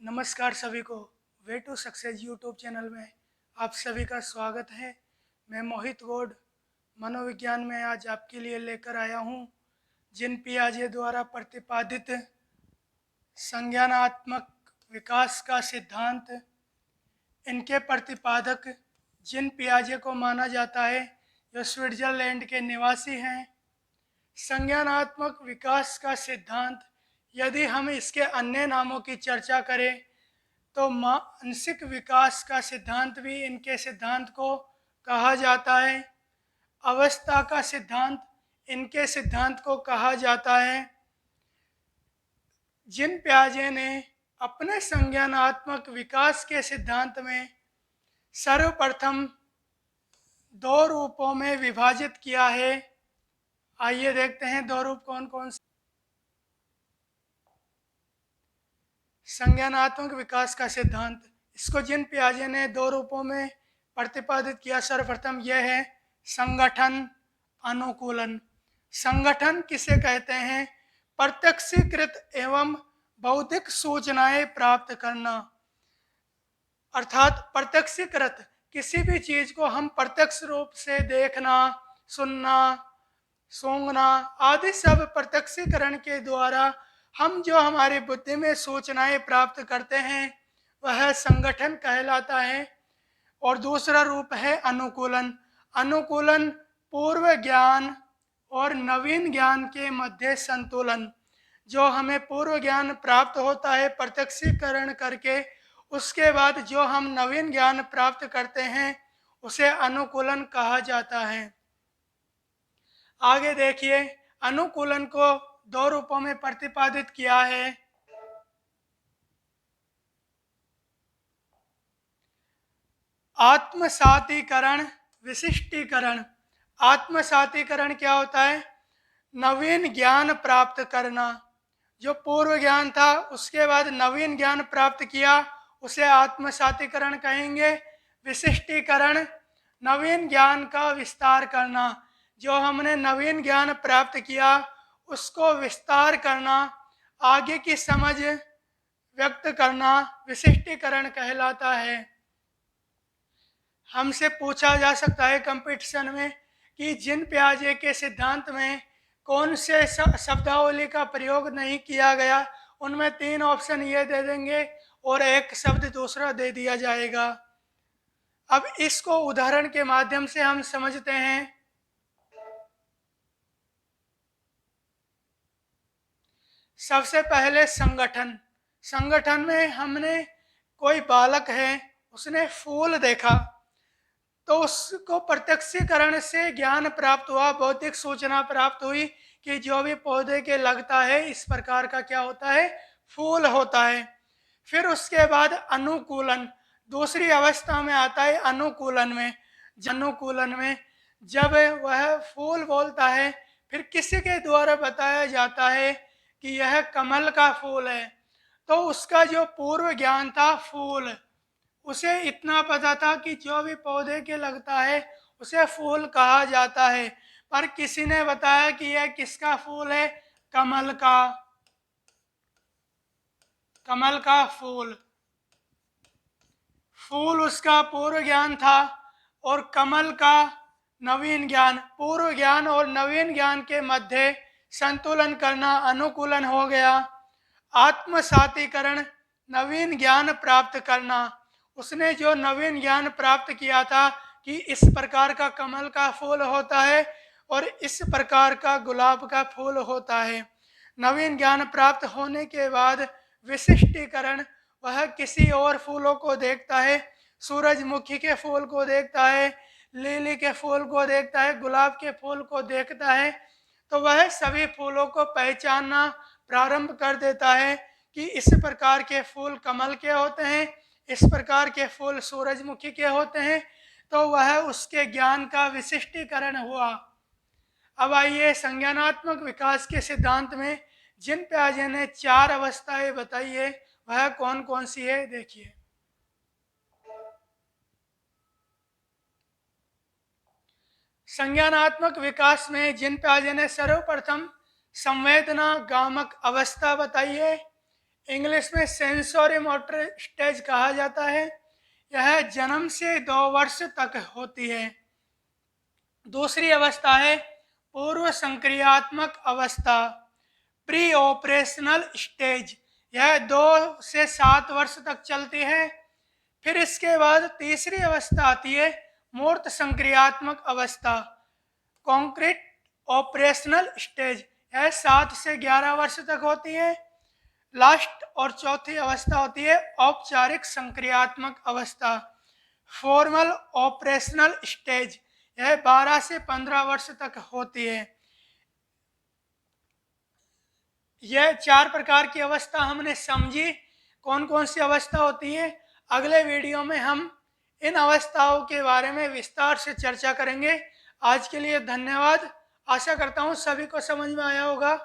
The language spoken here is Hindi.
नमस्कार सभी को। Way to success YouTube channel में आप सभी का स्वागत है। मैं मोहित गौड़ मनोविज्ञान में आज आपके लिए लेकर आया हूँ जीन पियाजे द्वारा प्रतिपादित संज्ञानात्मक विकास का सिद्धांत। इनके प्रतिपादक जीन पियाजे को माना जाता है, जो स्विट्जरलैंड के निवासी हैं। संज्ञानात्मक विकास का सिद्धांत, यदि हम इसके अन्य नामों की चर्चा करें तो मानसिक विकास का सिद्धांत भी इनके सिद्धांत को कहा जाता है। अवस्था का सिद्धांत इनके सिद्धांत को कहा जाता है। जीन पियाजे ने अपने संज्ञानात्मक विकास के सिद्धांत में सर्वप्रथम दो रूपों में विभाजित किया है। आइए देखते हैं दो रूप कौन कौन से। संज्ञानात्मक विकास का सिद्धांत, इसको जीन पियाजे ने दो रूपों में प्रतिपादित किया। सर्वप्रथम यह है संगठन अनुकूलन। संगठन किसे कहते हैं? प्रत्यक्षीकृत एवं बौद्धिक सूचनाएं प्राप्त करना। अर्थात प्रत्यक्षीकृत, किसी भी चीज को हम प्रत्यक्ष रूप से देखना, सुनना, सूंघना आदि सब प्रत्यक्षीकरण के द्वारा हम जो हमारी बुद्धि में सूचनाएं प्राप्त करते हैं वह संगठन कहलाता है। और दूसरा रूप है अनुकूलन। अनुकूलन पूर्व ज्ञान और नवीन ज्ञान के मध्य संतुलन। जो हमें पूर्व ज्ञान प्राप्त होता है प्रत्यक्षीकरण करके, उसके बाद जो हम नवीन ज्ञान प्राप्त करते हैं उसे अनुकूलन कहा जाता है। आगे देखिए, अनुकूलन को दो रूपों में प्रतिपादित किया है। आत्मसातीकरण, विशिष्टीकरण। आत्मसातीकरण क्या होता है? नवीन ज्ञान प्राप्त करना। जो पूर्व ज्ञान था उसके बाद नवीन ज्ञान प्राप्त किया उसे आत्मसातीकरण कहेंगे। विशिष्टीकरण, नवीन ज्ञान का विस्तार करना। जो हमने नवीन ज्ञान प्राप्त किया उसको विस्तार करना, आगे की समझ व्यक्त करना विशिष्टीकरण कहलाता है। हमसे पूछा जा सकता है कंपटीशन में कि जीन पियाजे के सिद्धांत में कौन से शब्दावली का प्रयोग नहीं किया गया। उनमें तीन ऑप्शन ये दे देंगे और एक शब्द दूसरा दे दिया जाएगा। अब इसको उदाहरण के माध्यम से हम समझते हैं। सबसे पहले संगठन। संगठन में हमने कोई बालक है, उसने फूल देखा तो उसको प्रत्यक्षीकरण से ज्ञान प्राप्त हुआ, बौद्धिक सूचना प्राप्त हुई कि जो भी पौधे के लगता है इस प्रकार का क्या होता है, फूल होता है। फिर उसके बाद अनुकूलन, दूसरी अवस्था में आता है अनुकूलन में। अनुकूलन में जब वह फूल बोलता है, फिर किसी के द्वारा बताया जाता है कि यह कमल का फूल है, तो उसका जो पूर्व ज्ञान था फूल, उसे इतना पता था कि जो भी पौधे के लगता है उसे फूल कहा जाता है। पर किसी ने बताया कि यह किसका फूल है? कमल का। कमल का फूल, फूल उसका पूर्व ज्ञान था और कमल का नवीन ज्ञान। पूर्व ज्ञान और नवीन ज्ञान के मध्य संतुलन करना अनुकूलन हो गया। आत्मसातीकरण, नवीन ज्ञान प्राप्त करना। उसने जो नवीन ज्ञान प्राप्त किया था कि इस प्रकार का कमल का फूल होता है और इस प्रकार का गुलाब का फूल होता है। नवीन ज्ञान प्राप्त होने के बाद विशिष्टीकरण, वह किसी और फूलों को देखता है, सूरजमुखी के फूल को देखता है, लिली के फूल को देखता है, गुलाब के फूल को देखता है, तो वह सभी फूलों को पहचानना प्रारंभ कर देता है कि इस प्रकार के फूल कमल के होते हैं, इस प्रकार के फूल सूरजमुखी के होते हैं। तो वह उसके ज्ञान का विशिष्टीकरण हुआ। अब आइए संज्ञानात्मक विकास के सिद्धांत में जीन पियाजे ने चार अवस्थाएं बताई है, वह कौन कौन सी है देखिए। संज्ञानात्मक विकास में जीन पियाजे ने सर्वप्रथम संवेदना गामक अवस्था बताई है। इंग्लिश में सेंसोरी मोटर स्टेज कहा जाता है। यह जन्म से 2 वर्ष तक होती है। दूसरी अवस्था है पूर्व संक्रियात्मक अवस्था, प्री ऑपरेशनल स्टेज। यह 2 से 7 वर्ष तक चलती है। फिर इसके बाद तीसरी अवस्था आती है मूर्त संक्रियात्मक अवस्था, कॉन्क्रीट ऑपरेशनल स्टेज। यह 7 से 11 वर्ष तक होती है। लास्ट और चौथी अवस्था होती है औपचारिक संक्रियात्मक अवस्था, फॉर्मल ऑपरेशनल स्टेज। यह 12 से 15 वर्ष तक होती है। यह 4 प्रकार की अवस्था हमने समझी, कौन कौन सी अवस्था होती है। अगले वीडियो में हम इन अवस्थाओं के बारे में विस्तार से चर्चा करेंगे। आज के लिए धन्यवाद। आशा करता हूँ सभी को समझ में आया होगा।